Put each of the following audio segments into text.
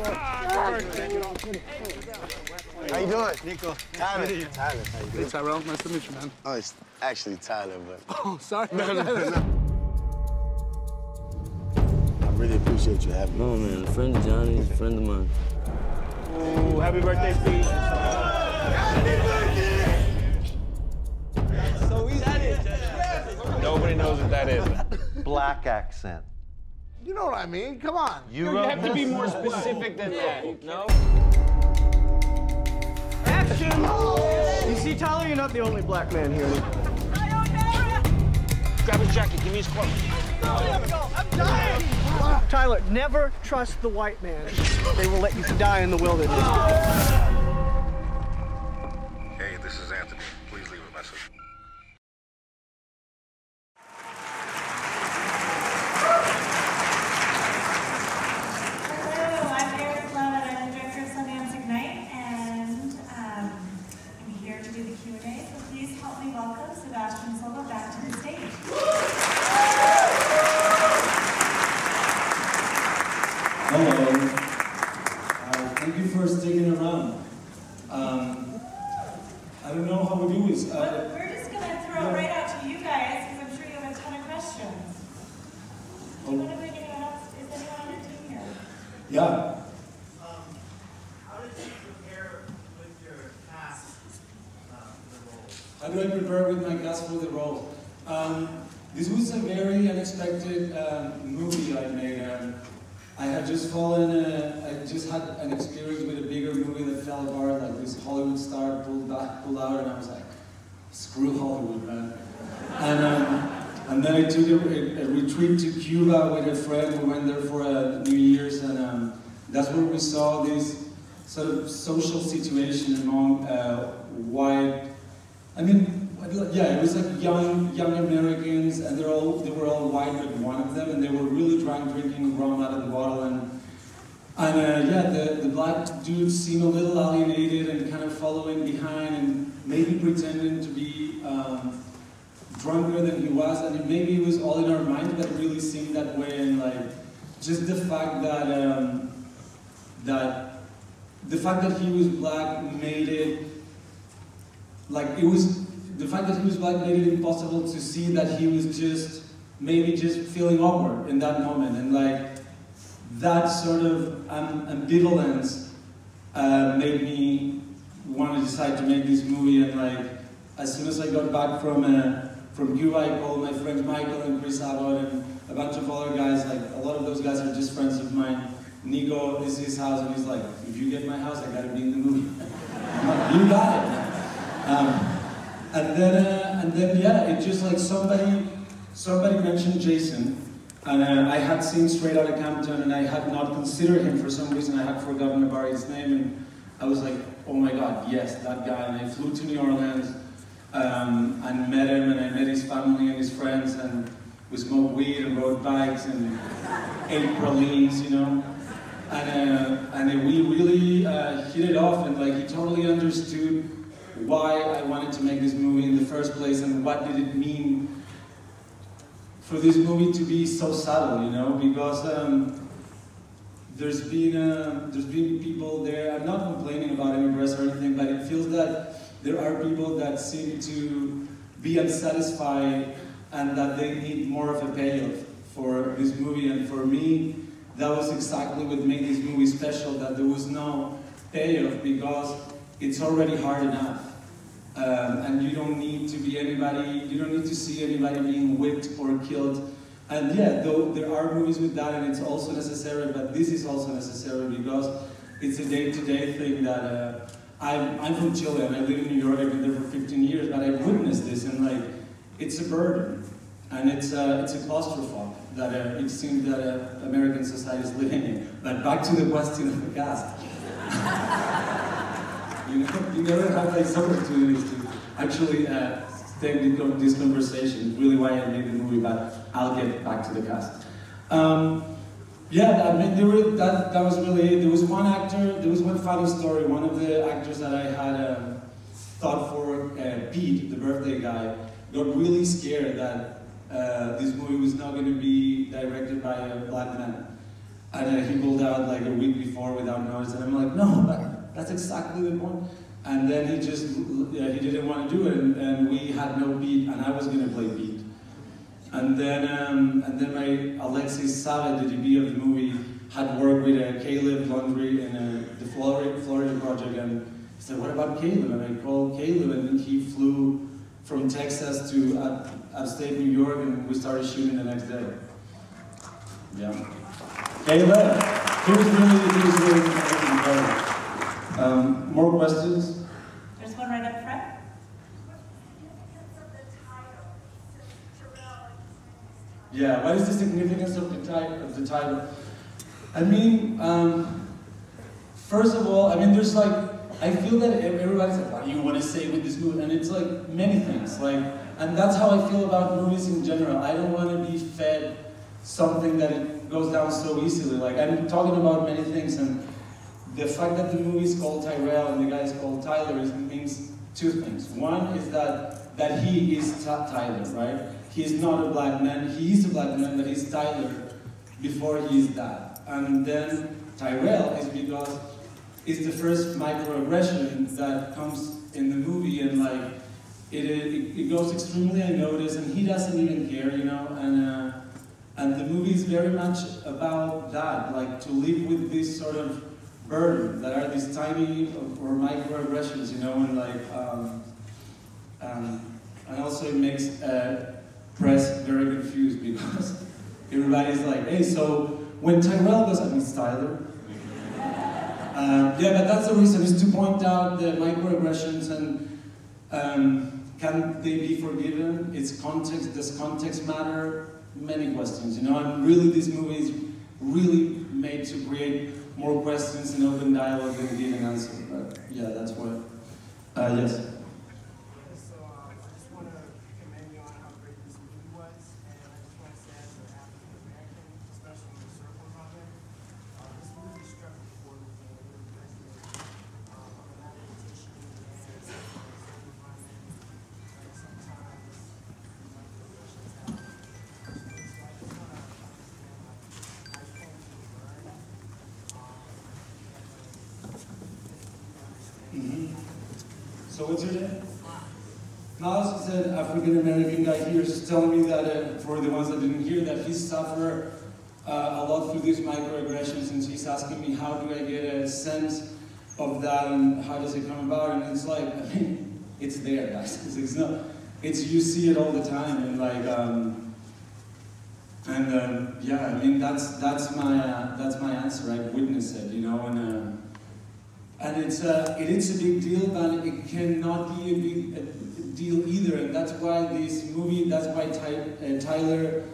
How you doing? Nico. Tyler. Tyler, how you doing? Hey, Tyrel. Nice to meet you, man. Oh, it's actually Tyler, but... Oh, sorry. No. I really appreciate you having me. No, man. A friend of Johnny's, a friend of mine. Oh, happy birthday, Steve. Happy birthday! So easy. Nobody knows what that is. Black accent. You know what I mean? Come on. You have to be more specific than that. No? Action! You see, Tyler, you're not the only black man here. Grab his jacket. Give me his clothes. I'm dying! Tyler, never trust the white man. They will let you die in the wilderness. Hey, this is Anthony. Please leave a message. Hello, I'm Sundance and I'm here to do the Q&A, so please help me welcome Sebastian Siva back to the stage. Hello. Thank you for sticking around. I don't know how we do this. We're just going to throw it right out to you guys, because I'm sure you have a ton of questions. Do you want to bring anyone else? Is anyone on your team here? Yeah. How did you prepare with your cast for the role? How do I prepare with my cast for the role? This was a very unexpected movie I made. I had just I just had an experience with a bigger movie that fell apart, like this Hollywood star pulled out, and I was like, screw Hollywood, man. And then I took a retreat to Cuba with a friend. We went there for New Year's, and that's where we saw this sort of social situation among white, it was like young Americans, and they were all white but one of them, and they were really drunk, drinking rum out of the bottle, the black dude seemed a little alienated and kind of following behind and maybe pretending to be drunker than he was, and maybe it was all in our mind, but it really seemed that way, and like just the fact that the fact that he was black made it like the fact that he was black made it impossible to see that he was maybe just feeling awkward in that moment, and like that sort of ambivalence made me want to decide to make this movie. And like as soon as I got back from Cuba, I called my friends Michael and Chris Abbott and a bunch of other guys. Like a lot of those guys are just friends of mine. Nico is his house, and he's like, if you get my house, I gotta be in the movie. I'm like, you got it. And then it just like somebody mentioned Jason, and I had seen Straight Outta Compton, and I had not considered him for some reason. I had forgotten about his name, and I was like, oh my God, yes, that guy. And I flew to New Orleans and met him, and I met his family and his friends, and we smoked weed and rode bikes and ate pralines, you know. And we really hit it off, and like he totally understood why I wanted to make this movie in the first place, and what did it mean for this movie to be so subtle, you know, because there's been people there. I'm not complaining about any press or anything, but it feels that there are people that seem to be unsatisfied and that they need more of a payoff for this movie. And for me, that was exactly what made this movie special, that there was no payoff, because it's already hard enough. And you don't need to be anybody, you don't need to see anybody being whipped or killed. And yeah, though there are movies with that, and it's also necessary, but this is also necessary because it's a day-to-day thing that I'm from Chile and I live in New York. I've been there for 15 years, but I've witnessed this, and like, it's a burden. And it's a claustrophobe that it seems that American society is living in. But back to the question of the cast. You never have these opportunities to actually take this conversation. It's really why I made the movie, but I'll get back to the cast. Yeah, I mean, that was really it. There was one actor, there was one funny story. One of the actors that I had thought for, Pete, the birthday guy, got really scared that this movie was not going to be directed by a black man. And he pulled out like a week before without notice, and I'm like, no, but that's exactly the point. And then he just, he didn't want to do it, and we had no beat, and I was gonna play beat. And then my Alexis Sabe, the DP of the movie, had worked with Caleb Laundry in the Florida project, and he said, what about Caleb? And I called Caleb, and he flew from Texas to upstate New York, and we started shooting the next day. Yeah. Caleb, he was really incredible. More questions? There's one right up front. Yeah, what is the significance of the title? I mean, first of all, I mean, there's like, I feel that everybody's like, what do you want to say with this movie? And it's like many things, like, and that's how I feel about movies in general. I don't want to be fed something that it goes down so easily. Like, I'm talking about many things, and the fact that the movie is called Tyrel and the guy is called Tyler means two things. One is that he is Tyler, right? He is not a black man. He is a black man, but he's Tyler before he is that. And then Tyrel is because it's the first microaggression that comes in the movie, and like it goes extremely unnoticed, and he doesn't even care, you know. And the movie is very much about that, like to live with this sort of burden that are these tiny or microaggressions, you know, and like and also it makes press very confused because everybody's like, hey, so when Tyrel goes, I mean, it's Tyler. Yeah, but that's the reason, is to point out the microaggressions and can they be forgiven? It's context, does context matter? Many questions, you know, and really this movie is really made to create more questions and open dialogue than give an answer. But yeah, that's what, yes. So I just want to commend you on how great this movie was, and I just want to say as an African American, especially in the circles out there, this movie struck a chord with me. It really resonated. I'm an adaptation and sometimes So what's your name? Miles is an African-American guy here, just telling me that, for the ones that didn't hear, that he suffered a lot through these microaggressions, and he's asking me how do I get a sense of that and how does it come about, and it's like, I mean, it's there, guys. It's not, it's, you see it all the time, and like, yeah, I mean, that's my answer. I witness it, you know, and it is a big deal, but it cannot be a big deal either, and that's why this movie, that's why Tyler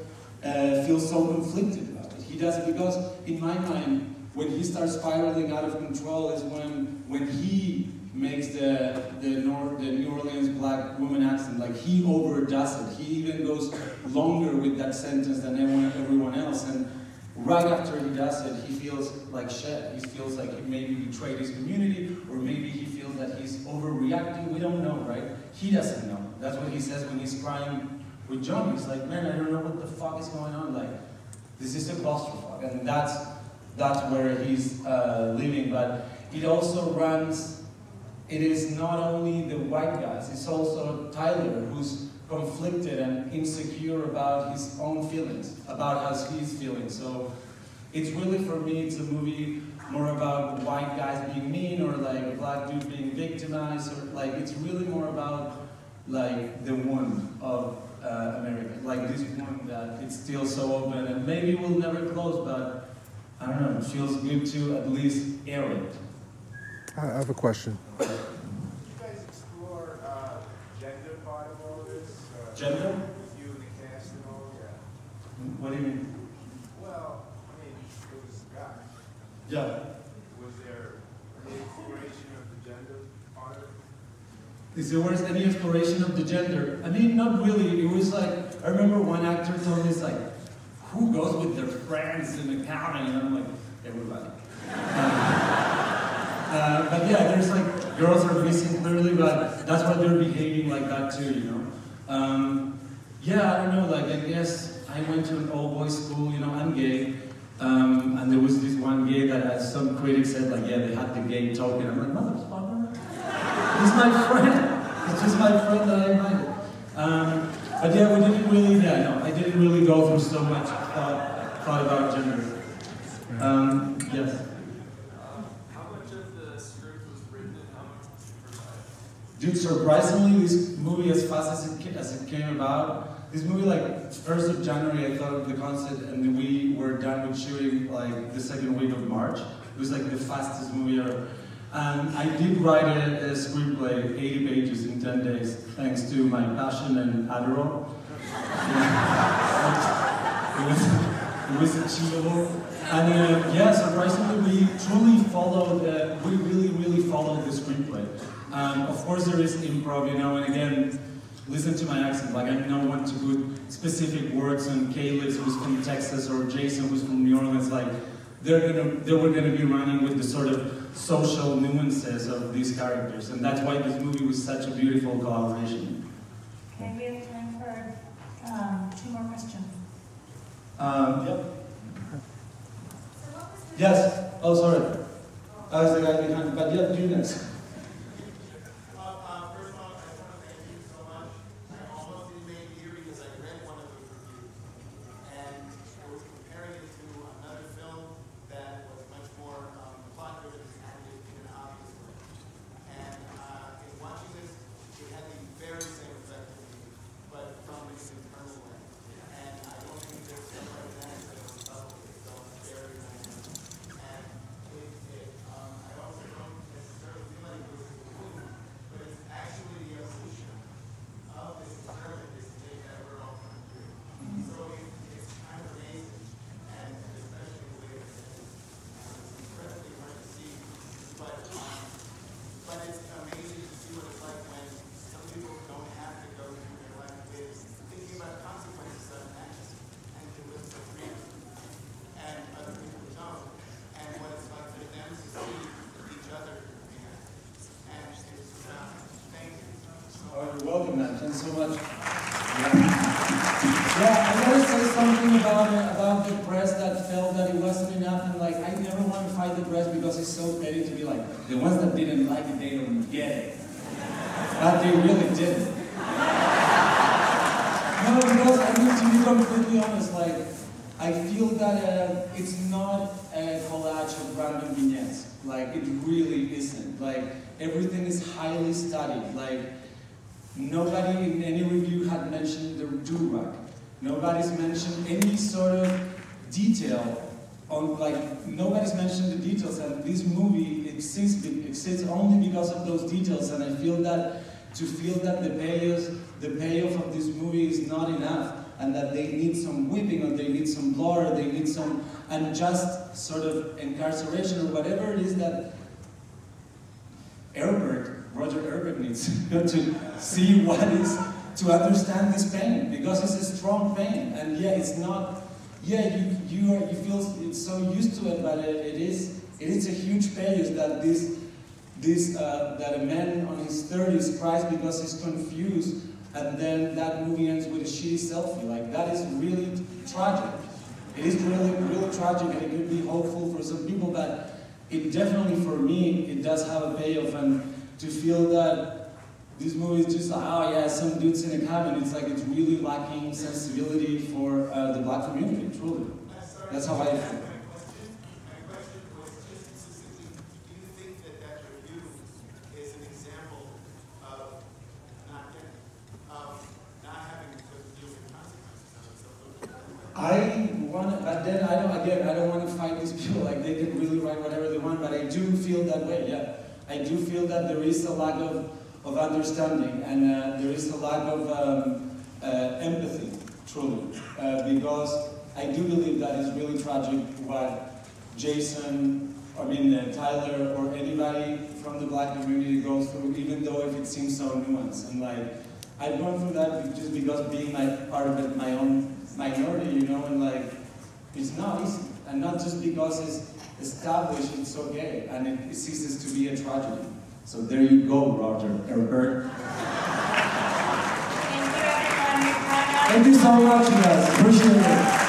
feels so conflicted about it. He does it because, in my mind, when he starts spiraling out of control is when he makes the New Orleans black woman accent, like he overdoes it. He even goes longer with that sentence than everyone else, and right after he does it, he feels like shit. He feels like he maybe betrayed his community, or maybe he feels that he's overreacting. We don't know, right? He doesn't know. That's what he says when he's crying with John. He's like, man, I don't know what the fuck is going on. Like, this is a clusterfuck, and that's where he's living. But it also runs. It is not only the white guys. It's also Tyler, who's conflicted and insecure about his own feelings, about how he's feeling. So it's really, for me, it's a movie more about white guys being mean, or like a black dude being victimized, or like, it's really more about like the wound of America, like this wound that it's still so open and maybe will never close, but I don't know, it feels good to at least air it. I have a question. Did you guys explore gender part of all this? Gender? With you and the cast and all? Yeah. What do you mean? Well, I mean, it was a guy. Yeah. Was there any exploration of the gender part of it? Is there any exploration of the gender? I mean, not really. It was like, I remember one actor told me, it's like, who goes with their friends in the county? And I'm like, everybody. But yeah, there's like, girls are missing clearly, but that's why they're behaving like that too, you know? Yeah, I don't know, like, I guess I went to an all-boys school, you know, I'm gay. And there was this one gay that some critics said, like, yeah, they had the gay token. I'm like, motherfucker, he's my friend. It's just my friend that I invited. But yeah, we didn't really, I didn't really go through so much thought about gender. Yes. How much of the script was written and how much was improvised? Dude, surprisingly, this movie, as fast as it came about, this movie, like, 1st of January, I thought of the concept, and we were done with shooting, like, the 2nd week of March. It was, like, the fastest movie ever. And I did write a screenplay, 80 pages in 10 days, thanks to my passion and Adderall. It was achievable. And yeah, surprisingly, we truly followed, we really followed the screenplay. Of course, there is improv, you know, and again, listen to my accent. Like, I don't want to put specific words on Caleb, who's from Texas, or Jason, who's from New Orleans. Like, they were gonna be running with the sort of social nuances of these characters, and that's why this movie was such a beautiful collaboration. Okay, we have time for 2 more questions. Yep. Yes. Oh, sorry. I was the guy behind, but yeah, you next. First of all, I just want to thank you so much. I almost didn't make it here because I read one of those reviews, and it was comparing it to another film that was much more plot-driven and acted in an obvious way. And in watching this, it had the very same effect on me, but from an internal way. And I don't think there's some right now that was subtle. It felt very nice. And I also don't necessarily feel like it was a movie, but it's actually the evolution of this experiment, this thing that we're all trying to do. So it's kind of amazing, and especially the way it's incredibly hard to see, but it's amazing to see what it's like when some people don't have to go through their life with thinking about consequences of acts and can live so freely, and other people don't, and what it's like for them to see each other react. And it's thank you. Oh, you're welcome, man. Thanks so much. Yeah, I gotta say something about the press that felt that it wasn't enough, and like, I never want to fight the press because it's so petty to be like, the ones that didn't like it, they don't get it. But they really didn't. No, because I mean, to be completely honest, like, I feel that it's not a collage of random vignettes. Like, it really isn't. Like, everything is highly studied. Like, nobody in any review had mentioned the do-rag. Nobody's mentioned any sort of detail on, like, nobody's mentioned the details, and this movie exists only because of those details, and I feel that to feel that the payoff of this movie is not enough, and that they need some whipping, or they need some blood, or they need some unjust sort of incarceration, or whatever it is that Roger Ebert needs to see what is, to understand this pain, because it's a strong pain, and yeah, it's not, yeah, you feel it's so used to it, but it is a huge payoff that that a man on his 30s cries because he's confused, and then that movie ends with a shitty selfie. Like, that is really tragic. It is really tragic, and it could be hopeful for some people, but it definitely, for me, it does have a payoff, and to feel that this movie is just like, oh yeah, some dudes in a cabin, it's like it's really lacking sensibility for the black community, truly. That's how I feel. My question was just specifically, do you think that review is an example of not having to deal with consequences of it? But then I don't want to fight these people. Like, they can really write whatever they want, but I do feel that way, yeah. I do feel that there is a lack of understanding, and there is a lack of empathy, truly, because I do believe that it's really tragic what Jason, Tyler, or anybody from the black community goes through, even though if it seems so nuanced. And like, I've gone through that just because being part of it, my own minority, you know, and like, it's not easy, and not just because it's established, it's okay, and it ceases to be a tragedy. So there you go, Roger Ebert. Thank you, everyone. Thank you so much, you guys. Appreciate it.